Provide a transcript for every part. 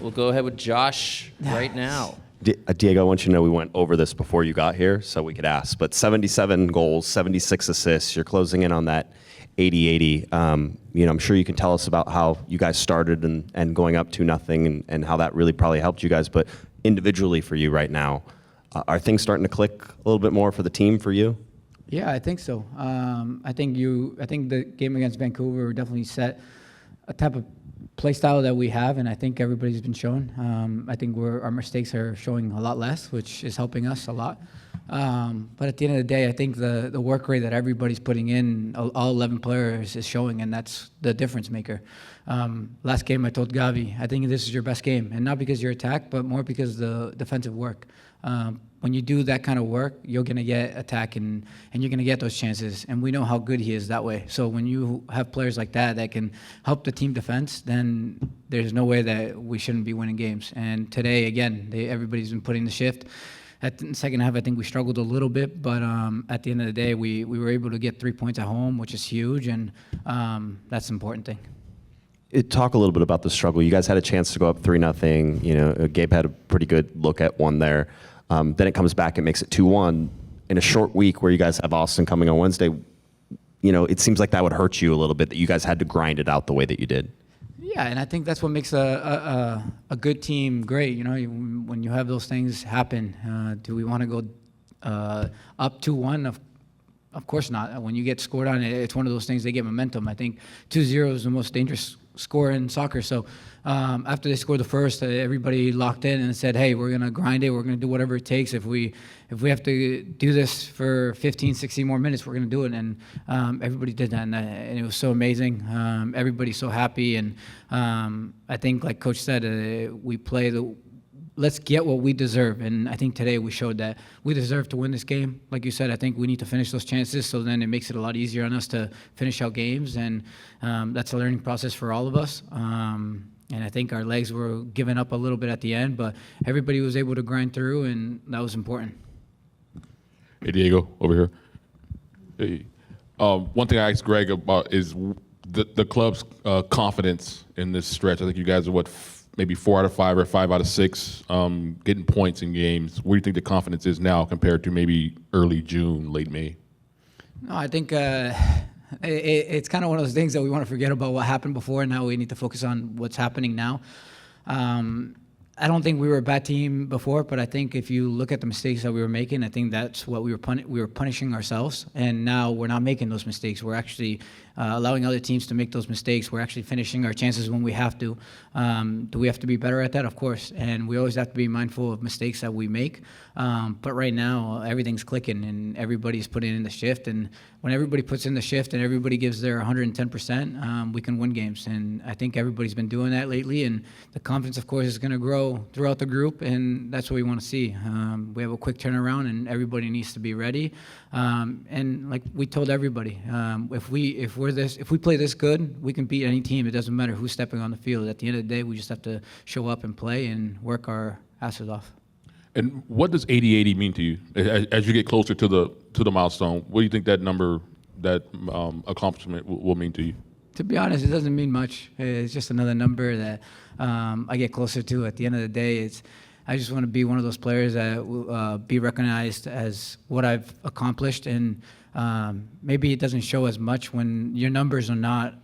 we'll go ahead with Josh right now. Diego, I want you to know we went over this before you got here, so we could ask. But 77 goals, 76 assists. You're closing in on that 80-80. I'm sure you can tell us about how you guys started and going up 2-0 and how that really probably helped you guys. But individually for you right now, are things starting to click a little bit more for the team for you? Yeah, I think so. I think the game against Vancouver definitely set a type of play style that we have, and I think everybody's been shown. I think our mistakes are showing a lot less, which is helping us a lot. But at the end of the day, I think the work rate that everybody's putting in, all 11 players, is showing, and that's the difference maker. Last game I told Gavi, I think this is your best game, and not because you're attacked, but more because the defensive work. When you do that kind of work, you're going to get attack and you're going to get those chances. And we know how good he is that way. So when you have players like that can help the team defense, then there's no way that we shouldn't be winning games. And today, again, everybody's been putting the shift. At the second half, I think we struggled a little bit, but at the end of the day, we were able to get 3 points at home, which is huge, and that's the important thing. Talk a little bit about the struggle. You guys had a chance to go up 3-0. Gabe had a pretty good look at one there. Then it comes back and makes it 2-1 in a short week where you guys have Austin coming on Wednesday. It seems like that would hurt you a little bit that you guys had to grind it out the way that you did. Yeah, and I think that's what makes a good team great. When you have those things happen, do we want to go up 2-1? Of course not. When you get scored on, it's one of those things, they get momentum. I think 2-0 is the most dangerous score in soccer. So after they scored the first, everybody locked in and said, hey, we're going to grind it. We're going to do whatever it takes. If we have to do this for 15, 16 more minutes, we're going to do it. And everybody did that, and it was so amazing. Everybody's so happy. And I think, like Coach said, we play let's get what we deserve. And I think today we showed that we deserve to win this game. Like you said, I think we need to finish those chances, so then it makes it a lot easier on us to finish out games. And that's a learning process for all of us. And I think our legs were giving up a little bit at the end, but everybody was able to grind through, and that was important. Hey, Diego, over here. Hey. One thing I asked Greg about is the club's confidence in this stretch. I think you guys are, maybe 4 out of 5 or 5 out of 6 getting points in games. Where do you think the confidence is now compared to maybe early June, late May? No, I think it's kind of one of those things that we want to forget about what happened before, and now we need to focus on what's happening now. I don't think we were a bad team before, but I think if you look at the mistakes that we were making, I think that's what we were punishing ourselves, and now we're not making those mistakes. We're actually allowing other teams to make those mistakes. We're actually finishing our chances when we have to. Do we have to be better at that? Of course, and we always have to be mindful of mistakes that we make. But right now, everything's clicking, and everybody's putting in the shift. And when everybody puts in the shift and everybody gives their 110%, we can win games. And I think everybody's been doing that lately, and the confidence, of course, is going to grow throughout the group, and that's what we want to see. We have a quick turnaround, and everybody needs to be ready. And like we told everybody, if we play this good, we can beat any team. It doesn't matter who's stepping on the field. At the end of the day, we just have to show up and play and work our asses off. And what does 80-80 mean to you as you get closer to the milestone? What do you think that number, that accomplishment will mean to you? To be honest, it doesn't mean much. It's just another number that I get closer to. At the end of the day, I just want to be one of those players that will be recognized as what I've accomplished. And maybe it doesn't show as much when your numbers are not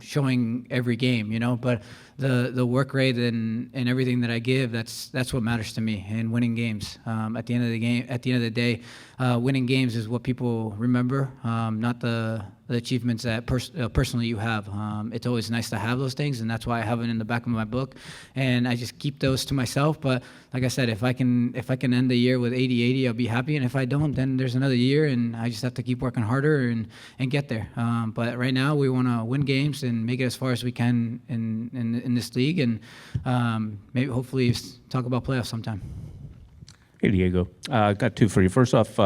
showing every game, but the work rate and everything that I give, that's what matters to me, and winning games. At the end of the day, winning games is what people remember, not the achievements that personally you have. It's always nice to have those things, and that's why I have it in the back of my book, and I just keep those to myself. But like I said, if I can end the year with 80-80, I'll be happy, and if I don't, then there's another year, and I just have to keep working harder and get there. But right now, we want to win games and make it as far as we can in this league, and maybe hopefully talk about playoffs sometime. Hey, Diego. Got 2 for you. First off,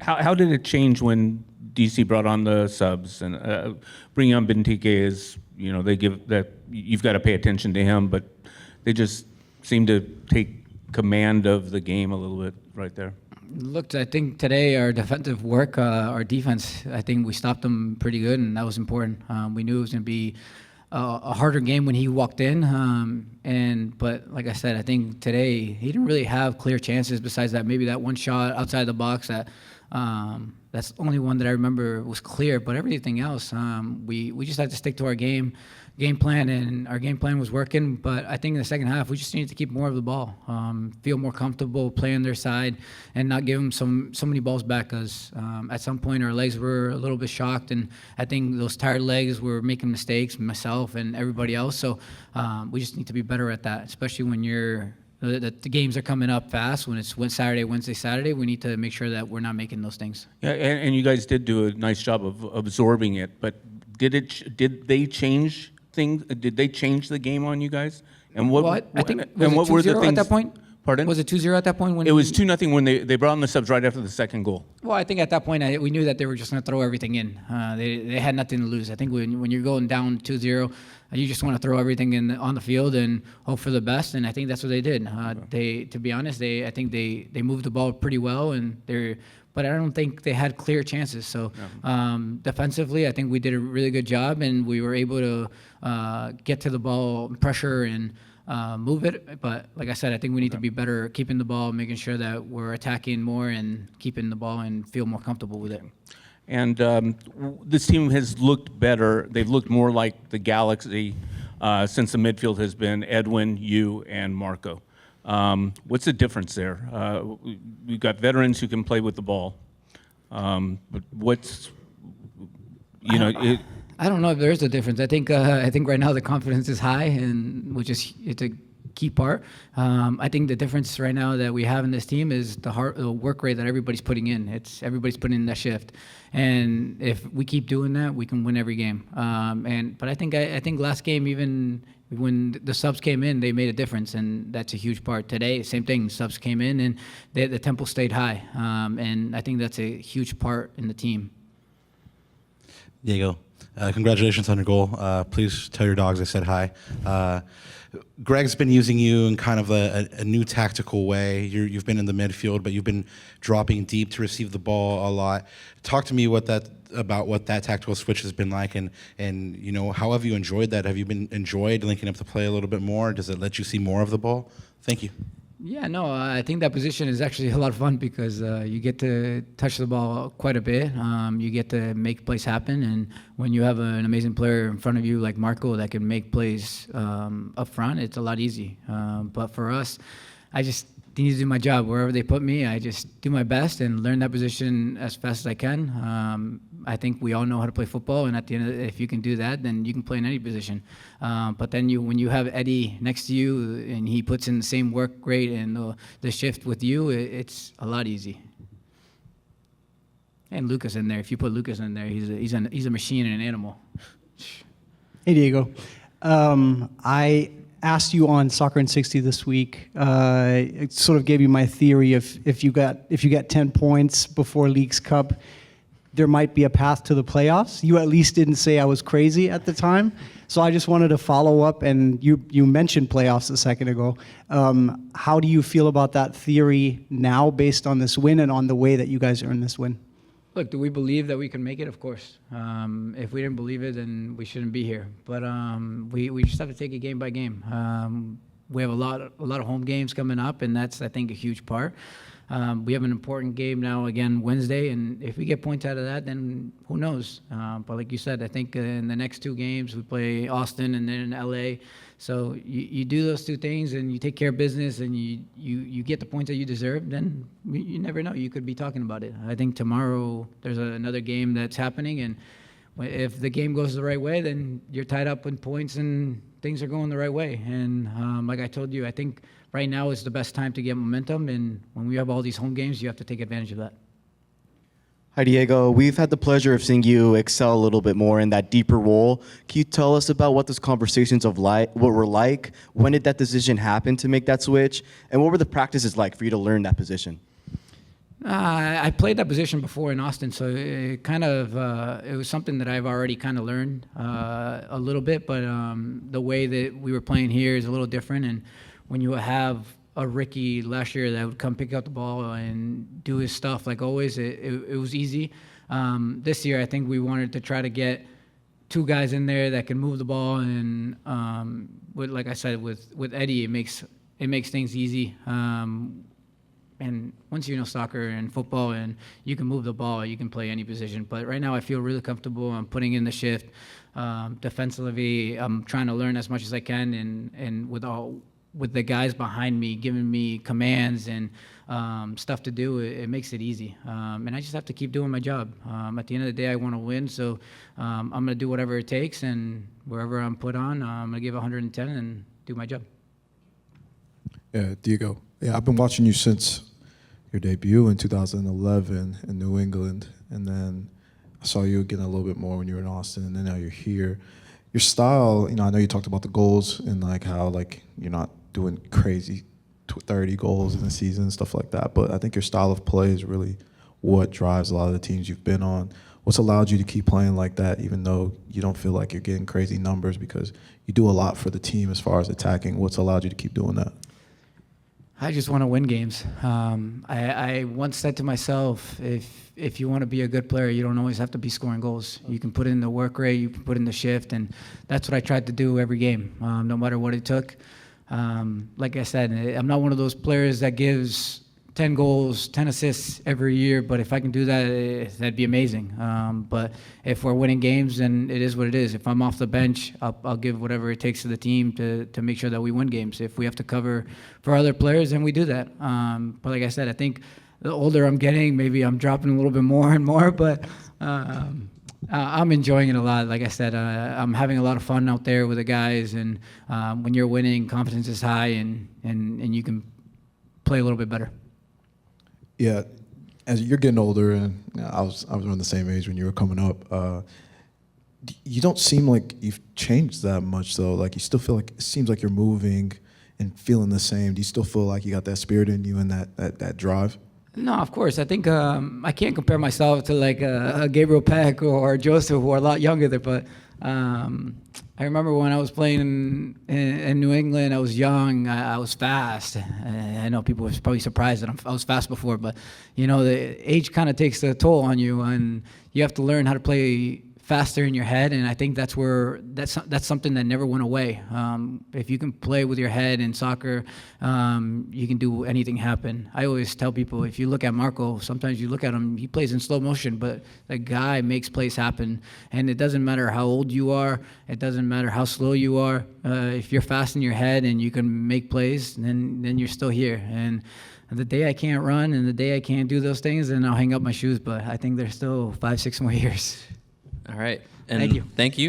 how did it change when DC brought on the subs and bringing on Benteke is, they give that you've got to pay attention to him, but they just seem to take command of the game a little bit right there. Look, I think today our defensive work, our defense, I think we stopped them pretty good, and that was important. We knew it was going to be a harder game when he walked in. But like I said, I think today he didn't really have clear chances besides that maybe that one shot outside the box that's the only one that I remember was clear. But everything else, we just had to stick to our game plan, and our game plan was working. But I think in the second half, we just needed to keep more of the ball, feel more comfortable playing their side, and not give them so many balls back. Because at some point our legs were a little bit shocked, and I think those tired legs were making mistakes, myself and everybody else. So we just need to be better at that, especially when the games are coming up fast. When it's Saturday, Wednesday, Saturday, we need to make sure that we're not making those things. Yeah, and you guys did do a nice job of absorbing it, but did they change things? Did they change the game on you guys? And what? I think and what were the things at that point? Pardon? Was it 2-0 at that point? When It was 2-0 when they brought on the subs right after the second goal. Well, I think at that point we knew that they were just going to throw everything in. They had nothing to lose. I think when you're going down 2-0, you just want to throw everything on the field and hope for the best. And I think that's what they did. To be honest, I think they moved the ball pretty well, but I don't think they had clear chances. So defensively, I think we did a really good job, and we were able to get to the ball, pressure, and move it. But like I said, I think we need to be better keeping the ball, making sure that we're attacking more and keeping the ball and feel more comfortable with it. And this team has looked better. They've looked more like the Galaxy since the midfield has been Edwin, you, and Marco. What's the difference there? We've got veterans who can play with the ball. But what's, I don't know if there is a difference. I think right now the confidence is high, and it's a key part. I think the difference right now that we have in this team is the work rate that everybody's putting in. Everybody's putting in that shift, and if we keep doing that, we can win every game. But I think last game, even when the subs came in, they made a difference, and that's a huge part. Today, same thing. Subs came in, and the tempo stayed high, and I think that's a huge part in the team. Diego, congratulations on your goal. Please tell your dogs I said hi. Greg's been using you in kind of a new tactical way. You've been in the midfield, but you've been dropping deep to receive the ball a lot. Talk to me about what that tactical switch has been like, and how have you enjoyed that? Have you enjoyed linking up the play a little bit more? Does it let you see more of the ball? Thank you. Yeah, no, I think that position is actually a lot of fun because you get to touch the ball quite a bit. You get to make plays happen, and when you have an amazing player in front of you like Marco that can make plays up front, it's a lot easy. But for us, I just need to do my job wherever they put me. I just do my best and learn that position as fast as I can. I think we all know how to play football, and at the end of it, if you can do that, then you can play in any position. But then when you have Eddie next to you and he puts in the same work rate and the shift with you, it's a lot easy. And Lucas in there. If you put Lucas in there, he's a machine and an animal. Hey, Diego. I asked you on Soccer in 60 this week. It sort of gave you my theory if you get 10 points before Leagues Cup, there might be a path to the playoffs. You at least didn't say I was crazy at the time. So I just wanted to follow up, and you mentioned playoffs a second ago. How do you feel about that theory now based on this win and on the way that you guys earned this win? Look, do we believe that we can make it? Of course. If we didn't believe it, then we shouldn't be here. But we just have to take it game by game. We have a lot of home games coming up, and that's, I think, a huge part. We have an important game now, again, Wednesday, and if we get points out of that, then who knows? But like you said, I think in the next two games, we play Austin and then in LA. So you do those two things and you take care of business and you get the points that you deserve, then you never know. You could be talking about it. I think tomorrow there's another game that's happening, and if the game goes the right way, then you're tied up in points and things are going the right way. And like I told you, I think right now is the best time to get momentum, and when we have all these home games, you have to take advantage of that. Hi, Diego. We've had the pleasure of seeing you excel a little bit more in that deeper role. Can you tell us about what those conversations what were like? When did that decision happen to make that switch? And what were the practices like for you to learn that position? I played that position before in Austin, so it was something that I've already kind of learned a little bit, but the way that we were playing here is a little different, and when you have a Ricky last year that would come pick up the ball and do his stuff like always, it was easy. This year, I think we wanted to try to get two guys in there that can move the ball, and like I said, with Eddie, it makes things easy. And once you know soccer and football and you can move the ball, you can play any position. But right now I feel really comfortable. I'm putting in the shift. Defensively, I'm trying to learn as much as I can, and with the guys behind me giving me commands and stuff to do, it makes it easy. And I just have to keep doing my job. At the end of the day, I want to win, so I'm going to do whatever it takes, and wherever I'm put on, I'm going to give 110 and do my job. Yeah, Diego. Yeah, I've been watching you since your debut in 2011 in New England, and then I saw you again a little bit more when you were in Austin, and then now you're here. Your style, I know you talked about the goals and like how like you're not doing crazy 30 goals in a season and stuff like that, but I think your style of play is really what drives a lot of the teams you've been on. What's allowed you to keep playing like that, even though you don't feel like you're getting crazy numbers, because you do a lot for the team as far as attacking? What's allowed you to keep doing that? I just want to win games. I once said to myself, if you want to be a good player, you don't always have to be scoring goals. You can put in the work rate, you can put in the shift, and that's what I tried to do every game, no matter what it took. Like I said, I'm not one of those players that gives 10 goals, 10 assists every year, but if I can do that, that'd be amazing. But if we're winning games, then it is what it is. If I'm off the bench, I'll give whatever it takes to the team to make sure that we win games. If we have to cover for other players, then we do that. But like I said, I think the older I'm getting, maybe I'm dropping a little bit more and more, but I'm enjoying it a lot. Like I said, I'm having a lot of fun out there with the guys, and when you're winning, confidence is high, and you can play a little bit better. Yeah, as you're getting older, and I was around the same age when you were coming up. You don't seem like you've changed that much, though. Like you still feel like it seems like you're moving and feeling the same. Do you still feel like you got that spirit in you and that drive? No, of course. I think I can't compare myself to like a Gabriel Peck or Joseph, who are a lot younger there. But I remember when I was playing in New England, I was young, I was fast. I know people were probably surprised that I was fast before, but the age kind of takes a toll on you, and you have to learn how to play faster in your head, and I think that's something that never went away. If you can play with your head in soccer, you can do anything happen. I always tell people, if you look at Marco, sometimes you look at him, he plays in slow motion, but the guy makes plays happen, and it doesn't matter how old you are, it doesn't matter how slow you are. If you're fast in your head and you can make plays, then you're still here. And the day I can't run and the day I can't do those things, then I'll hang up my shoes, but I think there's still 5-6 more years. All right. And Thank you. Thank you.